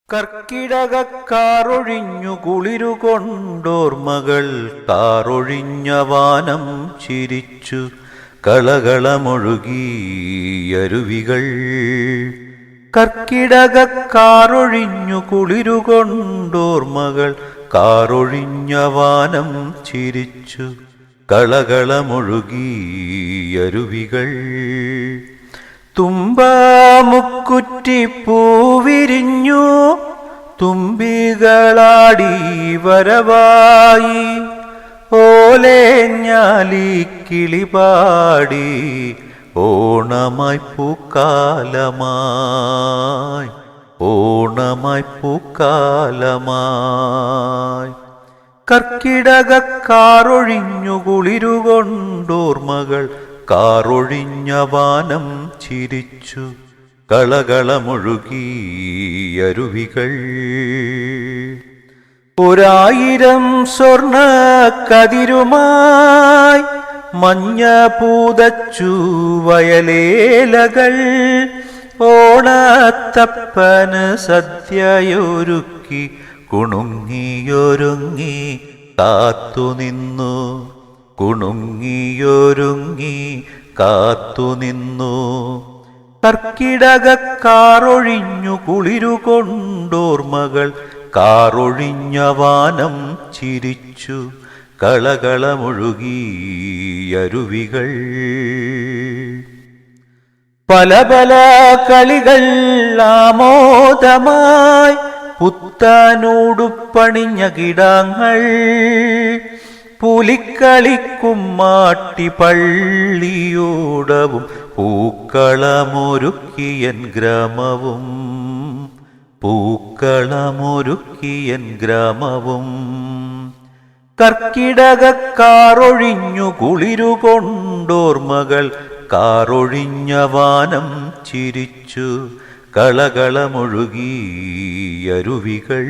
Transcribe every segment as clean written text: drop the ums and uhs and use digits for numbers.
കർക്കിടകക്കാറൊഴിഞ്ഞു കുളിരുകൊണ്ടോർമകൾ കാറൊഴിഞ്ഞ വാനം ചിരിച്ചു കളകളമൊഴുകിയരുവികൾ. കർക്കിടകക്കാറൊഴിഞ്ഞു കുളിരുകൊണ്ടോർമകൾ കാറൊഴിഞ്ഞ വാനം ചിരിച്ചു കളകളമൊഴുകിയരുവികൾ. തുമ്പമുക്കുറ്റി പൂവിരിഞ്ഞു തുമ്പികളാടി വരവായി ഓലേഞ്ഞാലി കിളിപാടി ഓണമായി പൂക്കാലമായി ഓണമായി പൂക്കാലമായി. കർക്കിടകക്കാറൊഴിഞ്ഞു കുളിരുകൊണ്ടോർമകൾ കാറൊഴിഞ്ഞ വാനം ചിരിച്ചു കളകളമൊഴുകിയരുവികൾ. 1000 സ്വർണ്ണ കതിരുമായി മഞ്ഞ പൂതച്ചു വയലേലകൾ ഓണത്തപ്പന് സദ്യയൊരുക്കി കുണുങ്ങിയൊരുങ്ങി കാത്തുനിന്നു കുണുങ്ങിയൊരുങ്ങി കാത്തുനിന്നു. കർക്കിടകക്കാറൊഴിഞ്ഞു കുളിരുകൊണ്ടോർമകൾ കാറൊഴിഞ്ഞ വാനം ചിരിച്ചു കളകളമൊഴുകിയരുവികൾ. പല പല കളികൾ ആമോദമായി പുത്തനൂടുപ്പണിഞ്ഞ കിടാങ്ങൾ പുലിക്കളിക്കും മാട്ടിപ്പള്ളിയോടവും പൂക്കളമൊരുക്കിയൻ ഗ്രാമവും പൂക്കളമൊരുക്കിയൻ ഗ്രാമവും. കർക്കിടകക്കാറൊഴിഞ്ഞു കുളിരുകൊണ്ടോർമകൾ കാറൊഴിഞ്ഞ വാനം ചിരിച്ചു കളകളമൊഴുകിയരുവികൾ.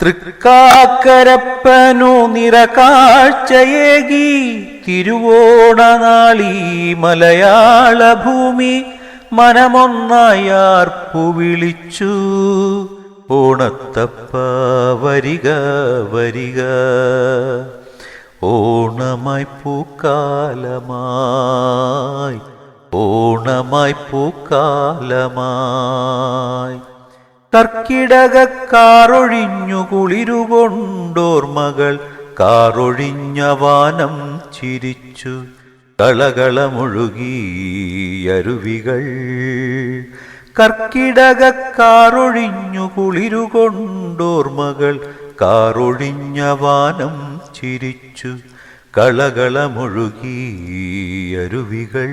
തൃക്കാക്കരപ്പനു നിറകാഴ്ചയേകി തിരുവോണനാളി മലയാള ഭൂമി മനമൊന്നായാർപ്പു വിളിച്ചു ഓണത്തപ്പ വരിക വരിക ഓണമായി പൂക്കാലമായി ഓണമായി പൂക്കാലമായി. കർക്കിടകക്കാറൊഴിഞ്ഞു കുളിരുകൊണ്ടോർമകൾ കാറൊഴിഞ്ഞ വാനം ചിരിച്ചു കളകളമൊഴുകിയരുവികൾ. കർക്കിടകക്കാറൊഴിഞ്ഞു കുളിരുകൊണ്ടോർമകൾ കാറൊഴിഞ്ഞ വാനം ചിരിച്ചു കളകളമൊഴുകിയരുവികൾ.